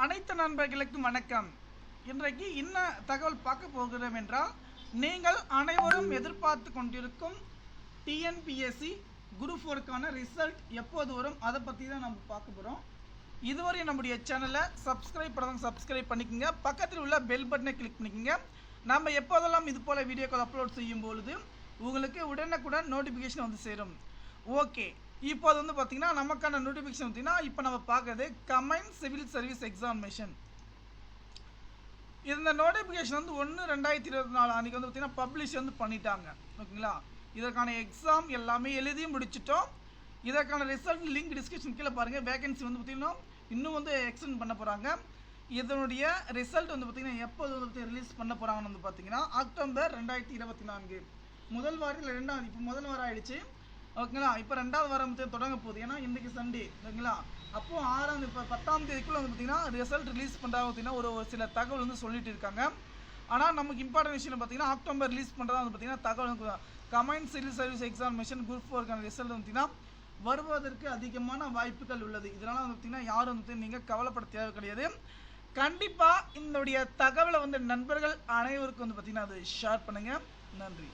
அனைத்து நண்பர்களுக்கும் வணக்கம். இன்றைக்கு என்ன தகவல் பார்க்க போகிறோம் என்றால், நீங்கள் அனைவரும் எதிர்பார்த்து கொண்டிருக்கும் டிஎன்பிஎஸ்சி குரூப் 4க்கான ரிசல்ட் எப்போது வரும் அதை பற்றி தான் நம்ம பார்க்க போகிறோம். இதுவரை நம்முடைய சேனலை சப்ஸ்கிரைப் பண்ணிக்கோங்க. பக்கத்தில் உள்ள பெல் பட்டனை கிளிக் பண்ணிக்கோங்க. நம்ம எப்போதெல்லாம் இது போல் வீடியோக்கள் அப்லோட் செய்யும் பொழுது உங்களுக்கு உடனுக்குடன் நோட்டிஃபிகேஷன் வந்து சேரும். ஓகே, இப்போது வந்து பார்த்தீங்கன்னா நமக்கான நோட்டிஃபிகேஷன் பார்த்தீங்கன்னா இப்போ நம்ம பார்க்குறது கம்பைன்ட் சிவில் சர்வீஸ் எக்ஸாமினேஷன். இந்த நோட்டிஃபிகேஷன் வந்து 1/2024 அன்றைக்கி வந்து பார்த்தீங்கன்னா பப்ளிஷ் வந்து பண்ணிட்டாங்க. ஓகேங்களா, இதற்கான எக்ஸாம் எல்லாமே எழுதி முடிச்சிட்டோம். இதற்கான ரிசல்ட் லிங்க் டிஸ்கிரிப்ஷன் கீழே பாருங்கள். வேகன்சி வந்து பார்த்திங்கன்னா இன்னும் வந்து எக்ஸ்டெண்ட் பண்ண போகிறாங்க. இதனுடைய ரிசல்ட் வந்து பார்த்திங்கன்னா எப்போது வந்து ரிலீஸ் பண்ண போகிறாங்கன்னு வந்து பார்த்தீங்கன்னா அக்டோபர் 2024 முதல் வாரத்தில் ரெண்டாவது, இப்போ முதல் வாரம் ஆகிடுச்சு. ஓகேங்களா, இப்போ ரெண்டாவது வாரம் தொடங்க போகுது. ஏன்னா இன்றைக்கி சண்டே. ஓகேங்களா, அப்போது 6ஆம் இப்போ 10ஆம் தேதிக்குள்ளே வந்து பார்த்திங்கன்னா ரிசல்ட் ரிலீஸ் பண்ணுறாங்க. பார்த்திங்கன்னா ஒரு சில தகவல் வந்து சொல்லிட்டு இருக்காங்க. ஆனால் நமக்கு இம்பார்ட்டன்ட் விஷயம் பார்த்திங்கன்னா அக்டோபர் ரிலீஸ் பண்ணுறதா வந்து பார்த்திங்கன்னா தகவல் combined civil service examination group 4க்கான ரிசல்ட் வந்து பார்த்திங்கன்னா வருவதற்கு அதிகமான வாய்ப்புகள் உள்ளது. இதனால் வந்து பார்த்திங்கன்னா யாரும் வந்து நீங்கள் கவலைப்பட தேவை கிடையாது. கண்டிப்பாக இதனுடைய தகவலை வந்து நண்பர்கள் அனைவருக்கும் வந்து பார்த்திங்கன்னா அதை ஷேர் பண்ணுங்கள். நன்றி.